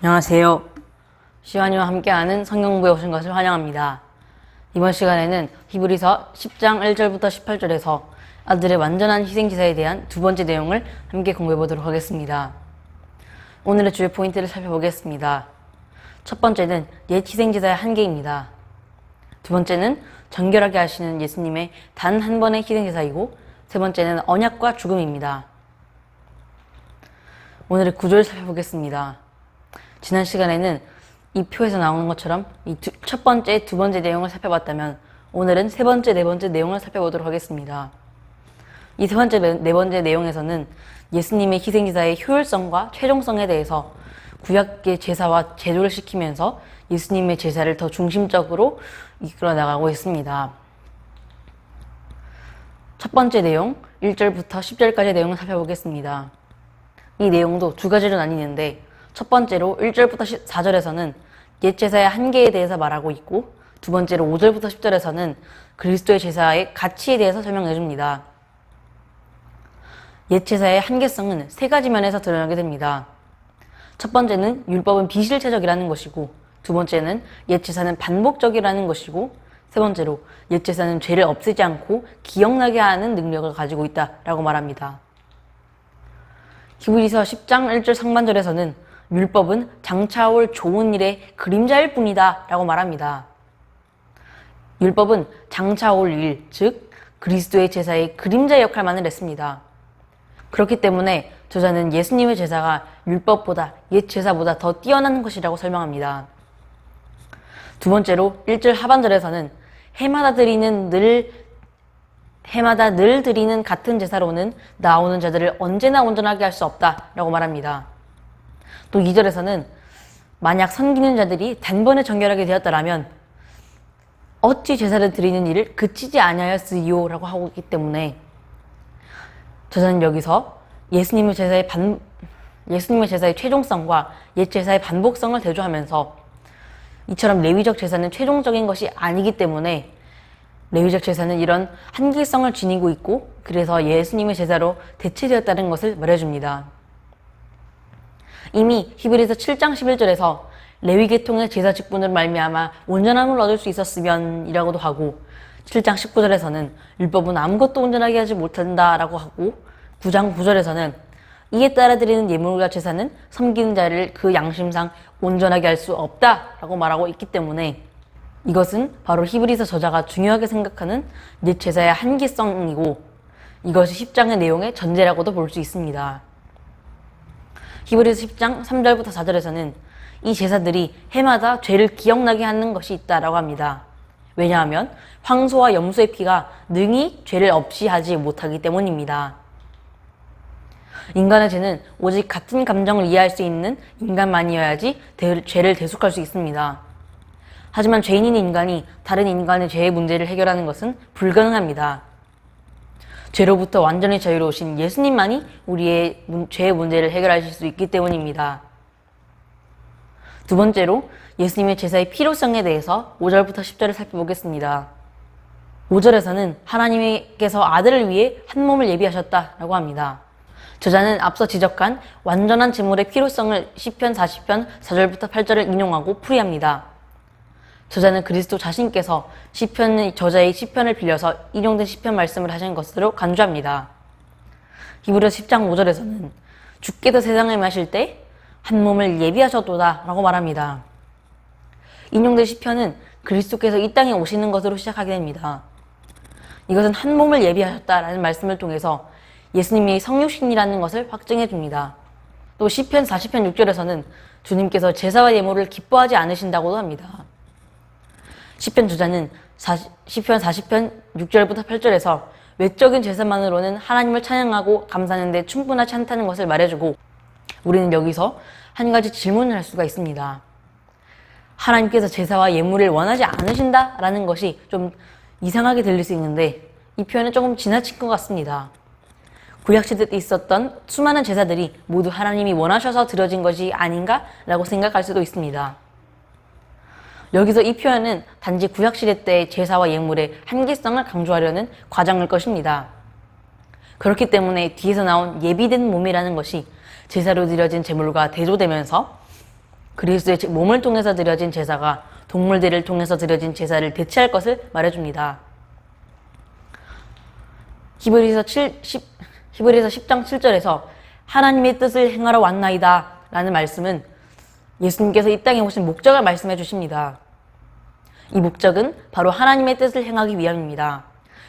안녕하세요. 시완이와 함께하는 성경부에 오신 것을 환영합니다. 이번 시간에는 히브리서 10장 1절부터 18절에서 아들의 완전한 희생제사에 대한 두 번째 내용을 함께 공부해 보도록 하겠습니다. 오늘의 주요 포인트를 살펴보겠습니다. 첫 번째는 옛 희생제사의 한계입니다. 두 번째는 정결하게 하시는 예수님의 단 한 번의 희생제사이고, 세 번째는 언약과 죽음입니다. 오늘의 구조를 살펴보겠습니다. 지난 시간에는 이 표에서 나오는 것처럼 이 첫 번째, 두 번째 내용을 살펴봤다면 오늘은 세 번째, 네 번째 내용을 살펴보도록 하겠습니다. 이 세 번째, 네 번째 내용에서는 예수님의 희생제사의 효율성과 최종성에 대해서 구약의 제사와 제조를 시키면서 예수님의 제사를 더 중심적으로 이끌어 나가고 있습니다. 첫 번째 내용, 1절부터 10절까지의 내용을 살펴보겠습니다. 이 내용도 두 가지로 나뉘는데, 첫 번째로 1절부터 4절에서는 옛 제사의 한계에 대해서 말하고 있고, 두 번째로 5절부터 10절에서는 그리스도의 제사의 가치에 대해서 설명해 줍니다. 옛 제사의 한계성은 세 가지 면에서 드러나게 됩니다. 첫 번째는 율법은 비실체적이라는 것이고, 두 번째는 옛 제사는 반복적이라는 것이고, 세 번째로 옛 제사는 죄를 없애지 않고 기억나게 하는 능력을 가지고 있다라고 말합니다. 히브리서 10장 1절 상반절에서는 율법은 장차올 좋은 일의 그림자일 뿐이다 라고 말합니다. 율법은 장차올 일, 즉 그리스도의 제사의 그림자 역할만을 했습니다. 그렇기 때문에 저자는 예수님의 제사가 율법보다, 옛 제사보다 더 뛰어난 것이라고 설명합니다. 두 번째로 1절 하반절에서는 해마다 늘 드리는 같은 제사로는 나오는 자들을 언제나 온전하게 할 수 없다라고 말합니다. 또 2절에서는 만약 섬기는 자들이 단번에 정결하게 되었더라면 어찌 제사를 드리는 일을 그치지 아니하였으리요 라고 하고 있기 때문에 저자는 여기서 예수님의 제사의 최종성과 옛 제사의 반복성을 대조하면서 이처럼 레위적 제사는 최종적인 것이 아니기 때문에 레위적 제사는 이런 한계성을 지니고 있고, 그래서 예수님의 제사로 대체되었다는 것을 말해줍니다. 이미 히브리서 7장 11절에서 레위 계통의 제사 직분으로 말미암아 온전함을 얻을 수 있었으면 이라고도 하고, 7장 19절에서는 율법은 아무것도 온전하게 하지 못한다라고 하고, 9장 9절에서는 이에 따라 드리는 예물과 제사는 섬기는 자를 그 양심상 온전하게 할 수 없다라고 말하고 있기 때문에 이것은 바로 히브리서 저자가 중요하게 생각하는 옛 제사의 한계성이고, 이것이 10장의 내용의 전제라고도 볼 수 있습니다. 히브리서 10장 3절부터 4절에서는 이 제사들이 해마다 죄를 기억나게 하는 것이 있다라고 합니다. 왜냐하면 황소와 염소의 피가 능히 죄를 없이 하지 못하기 때문입니다. 인간의 죄는 오직 같은 감정을 이해할 수 있는 인간만이어야지 죄를 대속할 수 있습니다. 하지만 죄인인 인간이 다른 인간의 죄의 문제를 해결하는 것은 불가능합니다. 죄로부터 완전히 자유로우신 예수님만이 우리의 죄의 문제를 해결하실 수 있기 때문입니다. 두 번째로 예수님의 제사의 필요성에 대해서 5절부터 10절을 살펴보겠습니다. 5절에서는 하나님께서 아들을 위해 한 몸을 예비하셨다라고 합니다. 저자는 앞서 지적한 완전한 제물의 필요성을 시편 40편 4절부터 8절을 인용하고 풀이합니다. 저자는 그리스도 자신께서 저자의 시편을 빌려서 인용된 시편 말씀을 하신 것으로 간주합니다. 히브리서 10장 5절에서는 주께서 세상에 임하실 때 한 몸을 예비하셨도다 라고 말합니다. 인용된 시편은 그리스도께서 이 땅에 오시는 것으로 시작하게 됩니다. 이것은 한 몸을 예비하셨다라는 말씀을 통해서 예수님이 성육신이라는 것을 확증해 줍니다. 또 시편 40편 6절에서는 주님께서 제사와 예물을 기뻐하지 않으신다고도 합니다. 시편 저자는 시편 40편 6절부터 8절에서 외적인 제사만으로는 하나님을 찬양하고 감사하는 데 충분하지 않다는 것을 말해주고, 우리는 여기서 한 가지 질문을 할 수가 있습니다. 하나님께서 제사와 예물을 원하지 않으신다라는 것이 좀 이상하게 들릴 수 있는데, 이 표현은 조금 지나친 것 같습니다. 구약시대 때 있었던 수많은 제사들이 모두 하나님이 원하셔서 드려진 것이 아닌가라고 생각할 수도 있습니다. 여기서 이 표현은 단지 구약시대 때의 제사와 예물의 한계성을 강조하려는 과정일 것입니다. 그렇기 때문에 뒤에서 나온 예비된 몸이라는 것이 제사로 드려진 제물과 대조되면서 그리스도의 몸을 통해서 드려진 제사가 동물들을 통해서 드려진 제사를 대체할 것을 말해줍니다. 히브리서 10장 7절에서 하나님의 뜻을 행하러 왔나이다 라는 말씀은 예수님께서 이 땅에 오신 목적을 말씀해 주십니다. 이 목적은 바로 하나님의 뜻을 행하기 위함입니다.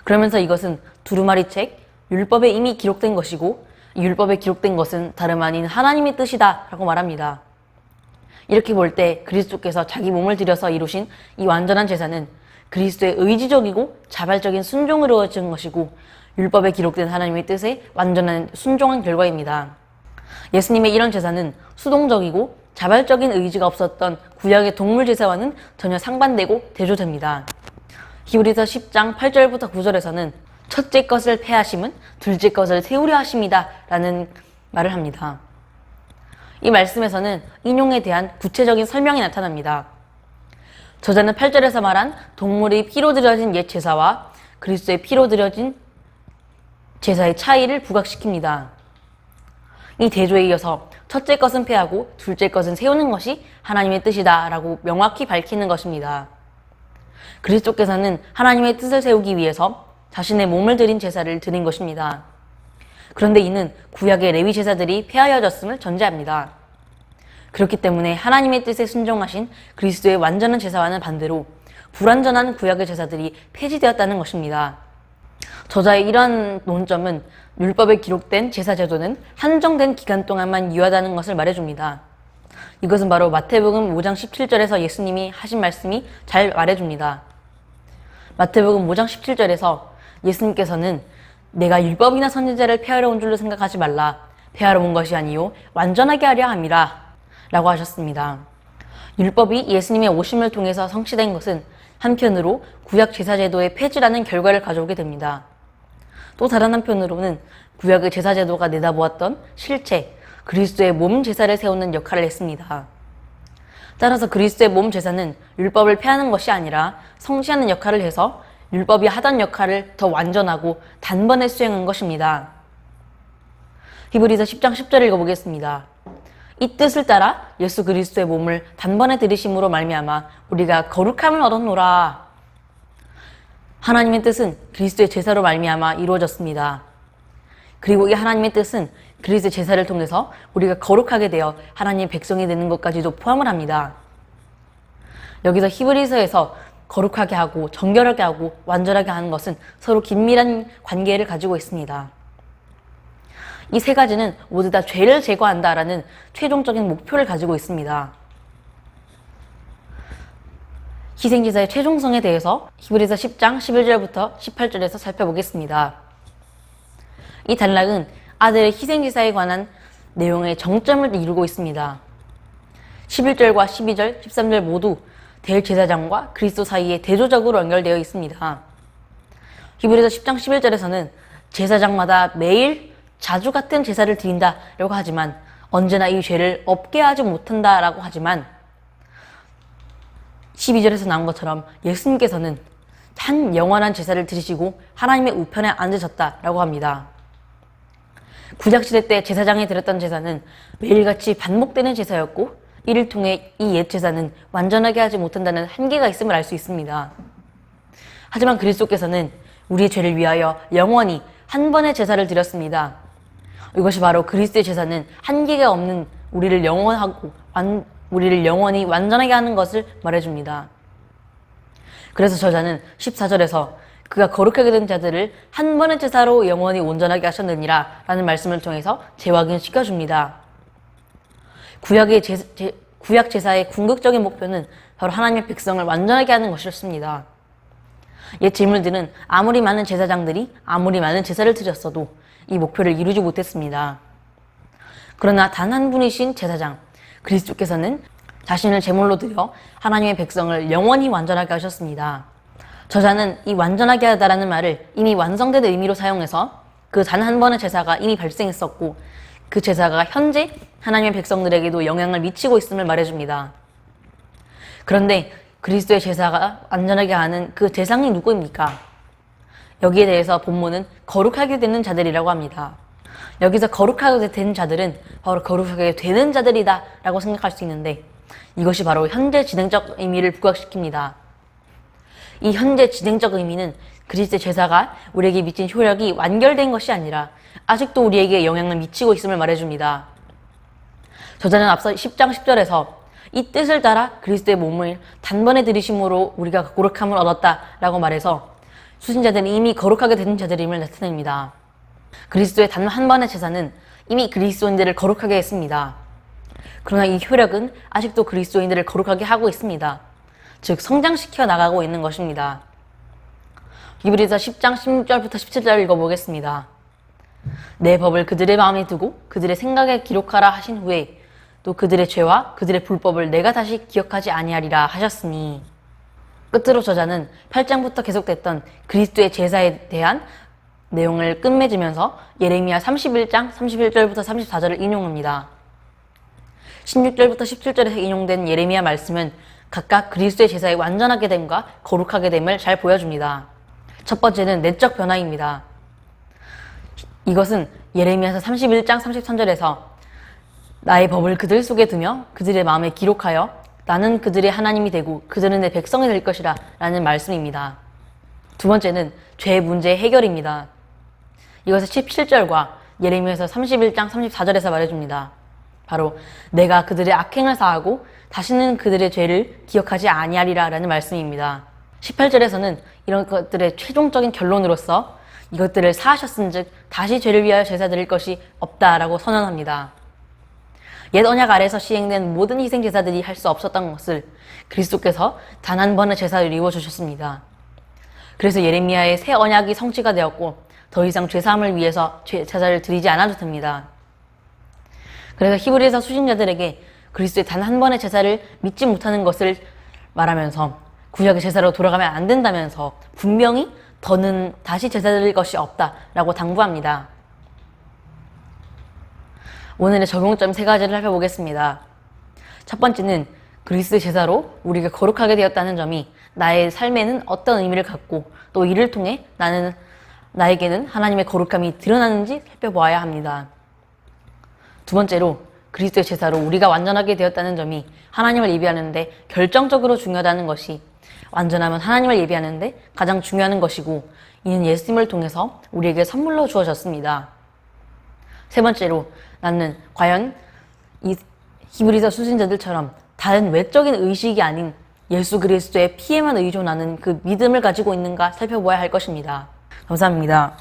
그러면서 이것은 두루마리 책, 율법에 이미 기록된 것이고 이 율법에 기록된 것은 다름 아닌 하나님의 뜻이다 라고 말합니다. 이렇게 볼 때 그리스도께서 자기 몸을 들여서 이루신 이 완전한 제사는 그리스도의 의지적이고 자발적인 순종으로 이루어진 것이고 율법에 기록된 하나님의 뜻에 완전한 순종한 결과입니다. 예수님의 이런 제사는 수동적이고 자발적인 의지가 없었던 구약의 동물 제사와는 전혀 상반되고 대조됩니다. 히브리서 10장 8절부터 9절에서는 첫째 것을 패하심은 둘째 것을 세우려 하심이다 라는 말을 합니다. 이 말씀에서는 인용에 대한 구체적인 설명이 나타납니다. 저자는 8절에서 말한 동물의 피로 드려진 옛 제사와 그리스도의 피로 드려진 제사의 차이를 부각시킵니다. 이 대조에 이어서 첫째 것은 패하고 둘째 것은 세우는 것이 하나님의 뜻이다 라고 명확히 밝히는 것입니다. 그리스도께서는 하나님의 뜻을 세우기 위해서 자신의 몸을 드린 제사를 드린 것입니다. 그런데 이는 구약의 레위 제사들이 폐하여졌음을 전제합니다. 그렇기 때문에 하나님의 뜻에 순종하신 그리스도의 완전한 제사와는 반대로 불완전한 구약의 제사들이 폐지되었다는 것입니다. 저자의 이러한 논점은 율법에 기록된 제사 제도는 한정된 기간 동안만 유효하다는 것을 말해줍니다. 이것은 바로 마태복음 5장 17절에서 예수님이 하신 말씀이 잘 말해줍니다. 마태복음 5장 17절에서 예수님께서는 내가 율법이나 선지자를 폐하러 온 줄로 생각하지 말라. 폐하러 온 것이 아니요 완전하게 하려 함이라 라고 하셨습니다. 율법이 예수님의 오심을 통해서 성취된 것은 한편으로 구약 제사제도의 폐지라는 결과를 가져오게 됩니다. 또 다른 한편으로는 구약의 제사제도가 내다보았던 실체, 그리스도의 몸 제사를 세우는 역할을 했습니다. 따라서 그리스도의 몸 제사는 율법을 폐하는 것이 아니라 성취하는 역할을 해서 율법이 하던 역할을 더 완전하고 단번에 수행한 것입니다. 히브리서 10장 10절을 읽어보겠습니다. 이 뜻을 따라 예수 그리스도의 몸을 단번에 들이심으로 말미암아 우리가 거룩함을 얻었노라. 하나님의 뜻은 그리스도의 제사로 말미암아 이루어졌습니다. 그리고 이 하나님의 뜻은 그리스도의 제사를 통해서 우리가 거룩하게 되어 하나님의 백성이 되는 것까지도 포함을 합니다. 여기서 히브리서에서 거룩하게 하고 정결하게 하고 완전하게 하는 것은 서로 긴밀한 관계를 가지고 있습니다. 이 세 가지는 모두 다 죄를 제거한다라는 최종적인 목표를 가지고 있습니다. 희생제사의 최종성에 대해서 히브리서 10장 11절부터 18절에서 살펴보겠습니다. 이 단락은 아들의 희생제사에 관한 내용의 정점을 이루고 있습니다. 11절과 12절, 13절 모두 대제사장과 그리스도 사이에 대조적으로 연결되어 있습니다. 히브리서 10장 11절에서는 제사장마다 매일 자주 같은 제사를 드린다라고 하지만 언제나 이 죄를 없게 하지 못한다라고 하지만 12절에서 나온 것처럼 예수님께서는 한 영원한 제사를 드리시고 하나님의 우편에 앉으셨다라고 합니다. 구약시대 때 제사장이 드렸던 제사는 매일같이 반복되는 제사였고 이를 통해 이 옛 제사는 완전하게 하지 못한다는 한계가 있음을 알 수 있습니다. 하지만 그리스도께서는 우리의 죄를 위하여 영원히 한 번의 제사를 드렸습니다. 이것이 바로 그리스도의 제사는 한계가 없는 우리를 영원히 완전하게 하는 것을 말해줍니다. 그래서 저자는 14절에서 그가 거룩하게 된 자들을 한 번의 제사로 영원히 온전하게 하셨느니라 라는 말씀을 통해서 재확인시켜줍니다. 구약 제사의 궁극적인 목표는 바로 하나님의 백성을 완전하게 하는 것이었습니다. 옛 제물들은 아무리 많은 제사장들이 아무리 많은 제사를 드렸어도 이 목표를 이루지 못했습니다. 그러나 단 한 분이신 제사장 그리스도께서는 자신을 제물로 드려 하나님의 백성을 영원히 완전하게 하셨습니다. 저자는 이 완전하게 하다라는 말을 이미 완성된 의미로 사용해서 그 단 한 번의 제사가 이미 발생했었고 그 제사가 현재 하나님의 백성들에게도 영향을 미치고 있음을 말해줍니다. 그런데 그리스도의 제사가 완전하게 하는 그 대상이 누구입니까? 여기에 대해서 본문은 거룩하게 되는 자들이라고 합니다. 여기서 거룩하게 된 자들은 바로 거룩하게 되는 자들이다 라고 생각할 수 있는데 이것이 바로 현재 진행적 의미를 부각시킵니다. 이 현재 진행적 의미는 그리스도의 제사가 우리에게 미친 효력이 완결된 것이 아니라 아직도 우리에게 영향을 미치고 있음을 말해줍니다. 저자는 앞서 10장 10절에서 이 뜻을 따라 그리스도의 몸을 단번에 들이심으로 우리가 거룩함을 얻었다라고 말해서 수신자들은 이미 거룩하게 된 자들임을 나타냅니다. 그리스도의 단 한 번의 제사는 이미 그리스도인들을 거룩하게 했습니다. 그러나 이 효력은 아직도 그리스도인들을 거룩하게 하고 있습니다. 즉 성장시켜 나가고 있는 것입니다. 히브리서 10장 16절부터 17절 읽어보겠습니다. 내 법을 그들의 마음에 두고 그들의 생각에 기록하라 하신 후에 또 그들의 죄와 그들의 불법을 내가 다시 기억하지 아니하리라 하셨으니, 끝으로 저자는 8장부터 계속됐던 그리스도의 제사에 대한 내용을 끝맺으면서 예레미야 31장 31절부터 34절을 인용합니다. 16절부터 17절에서 인용된 예레미야 말씀은 각각 그리스도의 제사에 완전하게 됨과 거룩하게 됨을 잘 보여줍니다. 첫 번째는 내적 변화입니다. 이것은 예레미야서 31장 33절에서 나의 법을 그들 속에 두며 그들의 마음에 기록하여 나는 그들의 하나님이 되고 그들은 내 백성이 될 것이라 라는 말씀입니다. 두 번째는 죄의 문제의 해결입니다. 이것은 17절과 예레미야서 31장 34절에서 말해줍니다. 바로 내가 그들의 악행을 사하고 다시는 그들의 죄를 기억하지 아니하리라 라는 말씀입니다. 18절에서는 이런 것들의 최종적인 결론으로서 이것들을 사하셨은즉 다시 죄를 위하여 제사 드릴 것이 없다라고 선언합니다. 옛 언약 아래서 시행된 모든 희생 제사들이 할 수 없었던 것을 그리스도께서 단 한 번의 제사를 이루어 주셨습니다. 그래서 예레미야의 새 언약이 성취가 되었고 더 이상 죄사함을 위해서 제사를 드리지 않아도 됩니다. 그래서 히브리서 수신자들에게 그리스도의 단 한 번의 제사를 믿지 못하는 것을 말하면서 구약의 제사로 돌아가면 안 된다면서 분명히 더는 다시 제사 드릴 것이 없다라고 당부합니다. 오늘의 적용점 3가지를 살펴보겠습니다. 첫 번째는 그리스도의 제사로 우리가 거룩하게 되었다는 점이 나의 삶에는 어떤 의미를 갖고 또 이를 통해 나에게는 하나님의 거룩함이 드러나는지 살펴보아야 합니다. 두 번째로 그리스도의 제사로 우리가 완전하게 되었다는 점이 하나님을 예배하는데 결정적으로 중요하다는 것이, 완전하면 하나님을 예배하는데 가장 중요한 것이고 이는 예수님을 통해서 우리에게 선물로 주어졌습니다. 세 번째로 나는 과연 이 히브리서 수신자들처럼 다른 외적인 의식이 아닌 예수 그리스도의 피에만 의존하는 그 믿음을 가지고 있는가 살펴보아야 할 것입니다. 감사합니다.